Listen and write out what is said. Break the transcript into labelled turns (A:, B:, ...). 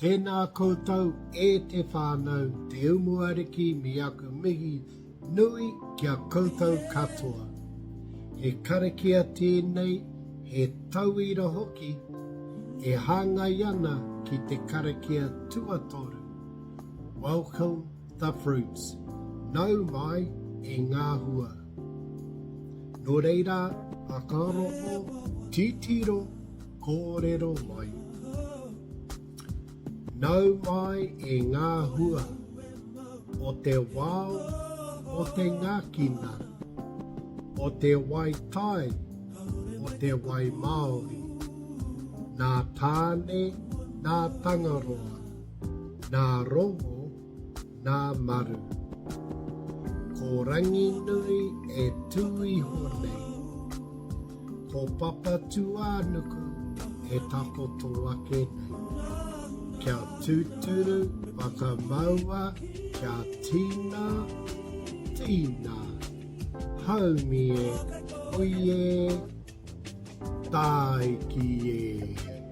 A: Tēnā koutou e te whānau, te Umuariki Mei nui kia koutou katoa. He karakia tēnei, he tauira hoki, e hāngai ana ki te karakia tuatoru. Welcome the fruits. Nau mai e ngā hua. Nō reira, whakaroho, titiro, kōrero mai. Nau mai e ngā hua, o te wao, o te ngākina, o te wai tai, o te wai Māori. Nā tāne, nā tangaroa, nā rongo, nā maru. Ko rangi nui e tui honei, ko papa tuānuku e tapoto ake nei. Kia tūturu, whakamaua, kia tīna, haumi e, oie, tai ki e.